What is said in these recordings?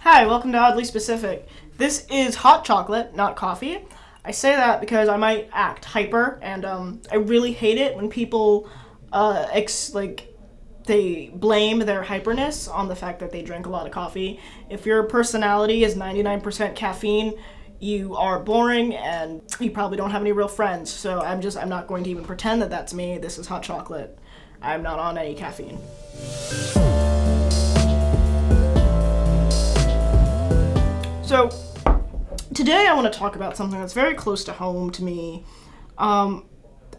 Hi, welcome to Oddly Specific. This is hot chocolate, not coffee. I say that because I might act hyper, and I really hate it when people they blame their hyperness on the fact that they drink a lot of coffee. If your personality is 99% caffeine, you are boring and you probably don't have any real friends. So I'm not going to even pretend that that's me. This is hot chocolate. I'm not on any caffeine. So, today I want to talk about something that's very close to home to me. I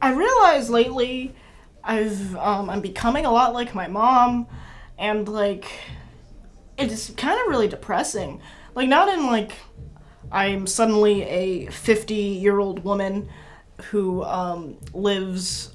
realized lately I'm becoming a lot like my mom, and it's kind of really depressing. Not in I'm suddenly a 50-year-old woman who lives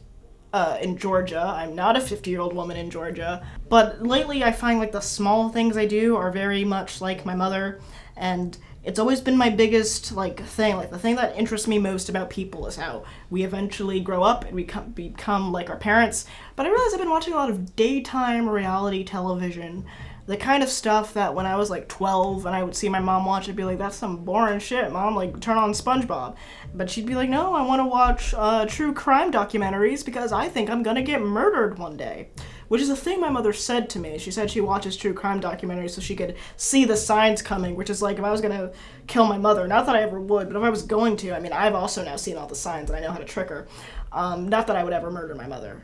in Georgia. I'm not a 50-year-old woman in Georgia. But lately I find the small things I do are very much like my mother. And it's always been my biggest thing. The thing that interests me most about people is how we eventually grow up and we become like our parents. But I realize I've been watching a lot of daytime reality television. The kind of stuff that when I was 12 and I would see my mom watch, I'd be like, that's some boring shit, Mom, turn on SpongeBob. But she'd be like, no, I want to watch true crime documentaries because I think I'm gonna get murdered one day. Which is a thing my mother said to me. She said she watches true crime documentaries so she could see the signs coming, which is if I was gonna kill my mother, not that I ever would, but if I was going to, I've also now seen all the signs and I know how to trick her. Not that I would ever murder my mother.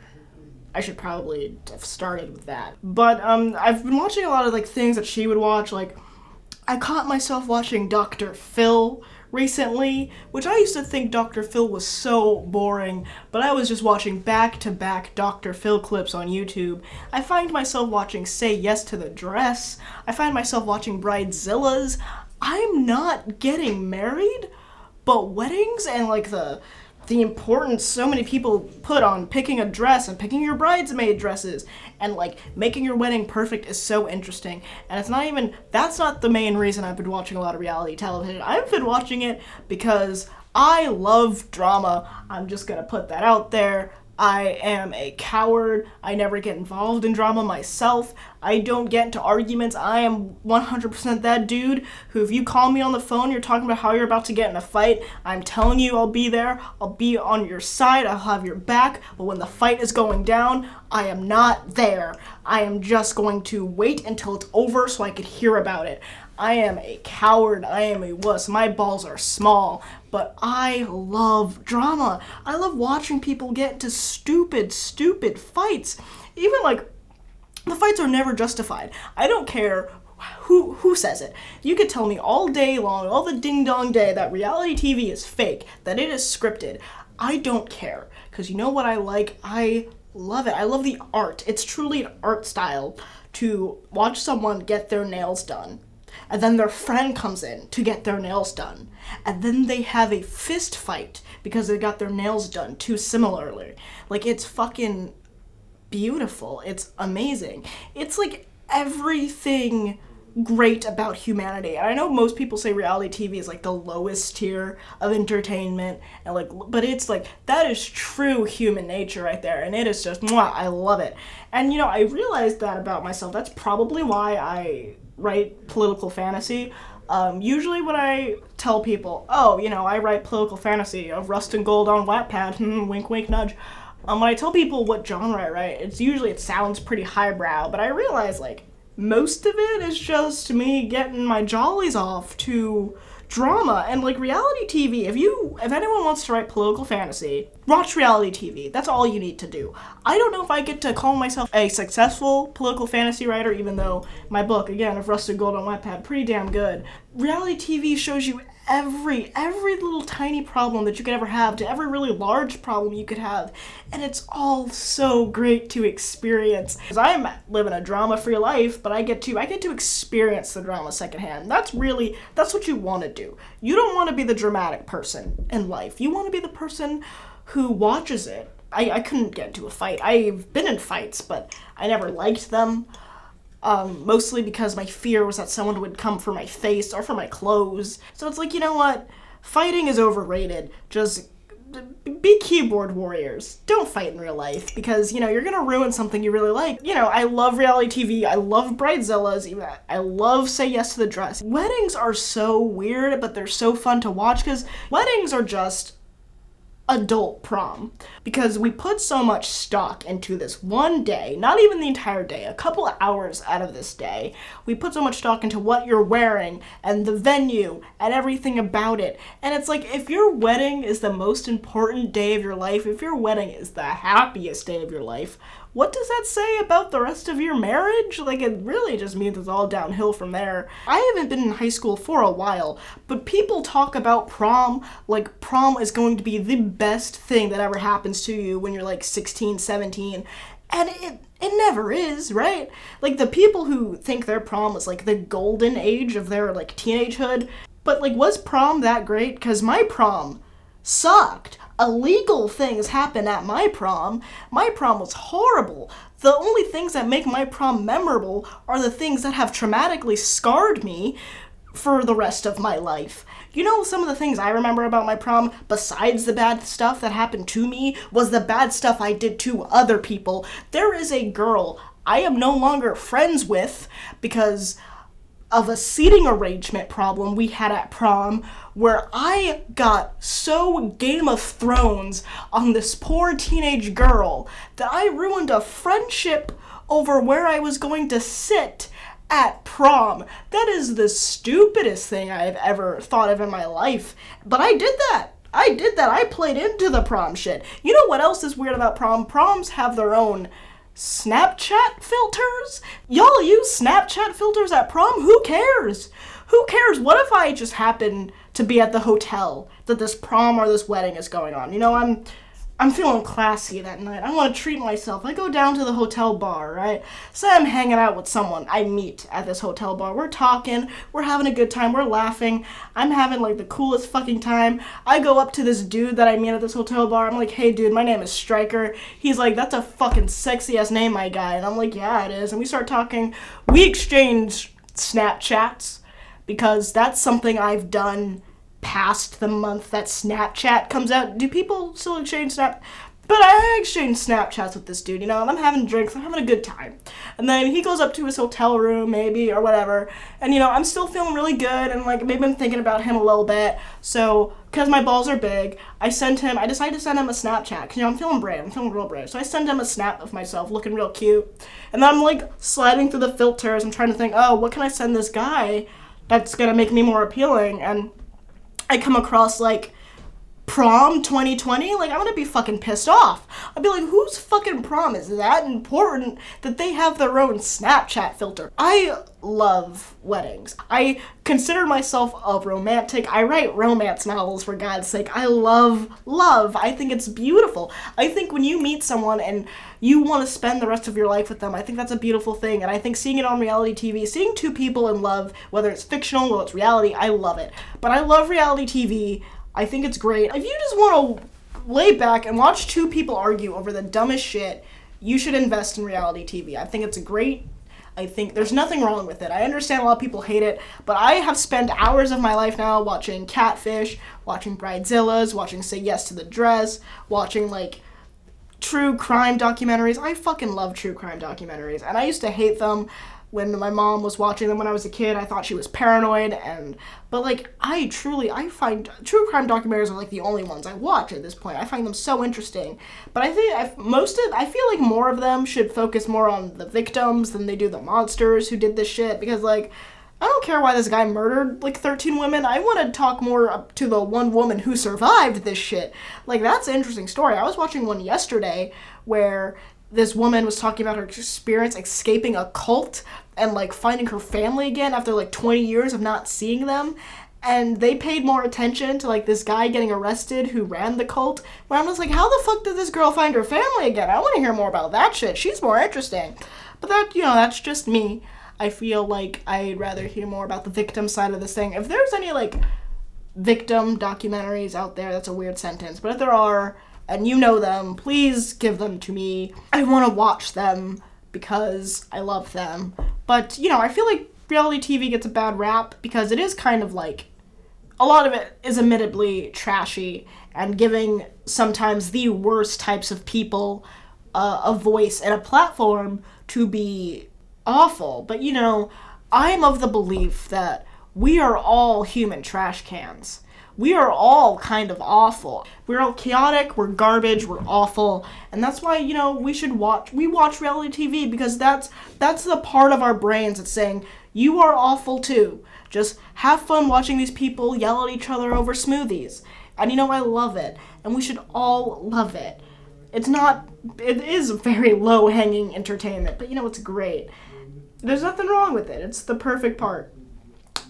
I should probably have started with that. But I've been watching a lot of things that she would watch. I caught myself watching Dr. Phil recently, which I used to think Dr. Phil was so boring, but I was just watching back-to-back Dr. Phil clips on YouTube. I find myself watching Say Yes to the Dress. I find myself watching Bridezillas. I'm not getting married, but weddings and the importance so many people put on picking a dress and picking your bridesmaid dresses and making your wedding perfect is so interesting. And that's not the main reason I've been watching a lot of reality television. I've been watching it because I love drama. I'm just gonna put that out there. I am a coward. I never get involved in drama myself. I don't get into arguments. I am 100% that dude who, if you call me on the phone, you're talking about how you're about to get in a fight, I'm telling you I'll be there. I'll be on your side. I'll have your back. But when the fight is going down, I am not there. I am just going to wait until it's over so I could hear about it. I am a coward. I am a wuss. My balls are small, but I love drama. I love watching people get into stupid fights. Even the fights are never justified. I don't care who says it. You could tell me all day long, all the ding-dong day, that reality TV is fake, that it is scripted. I don't care, because you know what I like? I love it. I love the art. It's truly an art style to watch someone get their nails done. And then their friend comes in to get their nails done. And then they have a fist fight because they got their nails done too similarly. It's fucking beautiful. It's amazing. It's everything great about humanity. And I know most people say reality TV is the lowest tier of entertainment, and but it's that is true human nature right there, and it is just mwah, I love it. And I realized that about myself. That's probably why I write political fantasy. Usually when I tell people, I write political fantasy of Rust and Gold on Wattpad, wink wink nudge. When I tell people what genre I write, it sounds pretty highbrow, but I realize most of it is just me getting my jollies off to drama and reality TV. If anyone wants to write political fantasy, watch reality TV. That's all you need to do. I don't know if I get to call myself a successful political fantasy writer, even though my book, again, of Rust and Gold on Wattpad, pretty damn good. Reality TV shows you every little tiny problem that you could ever have to every really large problem you could have, and it's all so great to experience. Because I'm living a drama-free life, but I get to experience the drama secondhand. That's what you want to do. You don't want to be the dramatic person in life. You want to be the person who watches it. I couldn't get into a fight. I've been in fights, but I never liked them. Mostly because my fear was that someone would come for my face or for my clothes. So it's you know what? Fighting is overrated. Just be keyboard warriors. Don't fight in real life because, you're gonna ruin something you really like. I love reality TV. I love Bridezillas. Even I love Say Yes to the Dress. Weddings are so weird, but they're so fun to watch because weddings are just adult prom because we put so much stock into this one day, not even the entire day, a couple of hours out of this day. We put so much stock into what you're wearing and the venue and everything about it. And it's like, if your wedding is the most important day of your life, if your wedding is the happiest day of your life, what does that say about the rest of your marriage? Like, it really just means it's all downhill from there. I haven't been in high school for a while, but people talk about prom like prom is going to be the best thing that ever happens to you when you're like 16, 17. And it never is, right? Like, the people who think their prom was like the golden age of their like teenagehood, but like, was prom that great? Because my prom sucked. Illegal things happen at my prom. My prom was horrible. The only things that make my prom memorable are the things that have traumatically scarred me for the rest of my life. Some of the things I remember about my prom, besides the bad stuff that happened to me, was the bad stuff I did to other people. There is a girl I am no longer friends with because of a seating arrangement problem we had at prom, where I got so Game of Thrones on this poor teenage girl that I ruined a friendship over where I was going to sit at prom. That is the stupidest thing I have ever thought of in my life. But I did that. I played into the prom shit. You know what else is weird about prom? Proms have their own Snapchat filters? Y'all use Snapchat filters at prom? Who cares? Who cares? What if I just happen to be at the hotel that this prom or this wedding is going on? I'm feeling classy that night. I want to treat myself. I go down to the hotel bar, right? Say I'm hanging out with someone I meet at this hotel bar. We're talking. We're having a good time. We're laughing. I'm having, like, the coolest fucking time. I go up to this dude that I meet at this hotel bar. I'm like, hey, dude, my name is Stryker. He's like, that's a fucking sexy-ass name, my guy. And I'm like, yeah, it is. And we start talking. We exchange Snapchats because that's something I've done past the month that Snapchat comes out. Do people still exchange Snap? But I exchanged Snapchats with this dude, and I'm having drinks, I'm having a good time. And then he goes up to his hotel room, maybe, or whatever, and, I'm still feeling really good, and, like, maybe I'm thinking about him a little bit. So, because my balls are big, I decided to send him a Snapchat, because, I'm feeling brave, I'm feeling real brave. So I send him a snap of myself looking real cute, and then I'm, like, sliding through the filters, I'm trying to think, oh, what can I send this guy that's gonna make me more appealing? And I come across, like, prom 2020, like, I'm gonna be fucking pissed off. I'd be like, whose fucking prom is that important that they have their own Snapchat filter? I love weddings. I consider myself a romantic. I write romance novels, for God's sake. I love love. I think it's beautiful. I think when you meet someone and you want to spend the rest of your life with them, I think that's a beautiful thing. And I think seeing it on reality TV, seeing two people in love, whether it's fictional or it's reality, I love it. But I love reality TV. I think it's great. If you just want to lay back and watch two people argue over the dumbest shit, you should invest in reality TV. I think it's great. I think there's nothing wrong with it. I understand a lot of people hate it, but I have spent hours of my life now watching Catfish, watching Bridezillas, watching Say Yes to the Dress, watching, like, true crime documentaries. I fucking love true crime documentaries, and I used to hate them when my mom was watching them when I was a kid. I thought she was paranoid, but, like, I find true crime documentaries are, like, the only ones I watch at this point. I find them so interesting. But I think I feel like more of them should focus more on the victims than they do the monsters who did this shit, because, like, I don't care why this guy murdered, like, 13 women. I want to talk more up to the one woman who survived this shit. Like, that's an interesting story. I was watching one yesterday where this woman was talking about her experience escaping a cult and, like, finding her family again after, like, 20 years of not seeing them. And they paid more attention to, like, this guy getting arrested who ran the cult. Where I'm just like, how the fuck did this girl find her family again? I want to hear more about that shit. She's more interesting. But that's just me. I feel like I'd rather hear more about the victim side of this thing. If there's any, like, victim documentaries out there, that's a weird sentence. But if there are, and you know them, please give them to me. I want to watch them because I love them. But, I feel like reality TV gets a bad rap because it is kind of like a lot of it is admittedly trashy and giving sometimes the worst types of people a voice and a platform to be awful. But I'm of the belief that we are all human trash cans. We are all kind of awful. We're all chaotic, we're garbage, we're awful. And that's why, we watch reality TV, because that's the part of our brains that's saying, you are awful too. Just have fun watching these people yell at each other over smoothies. And I love it. And we should all love it. It is very low-hanging entertainment, but it's great. There's nothing wrong with it. It's the perfect part.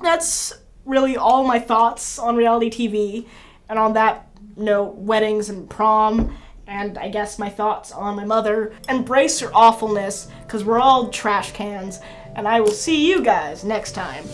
That's really all my thoughts on reality TV, and on that note, weddings and prom, and I guess my thoughts on my mother. Embrace your awfulness, because we're all trash cans, and I will see you guys next time.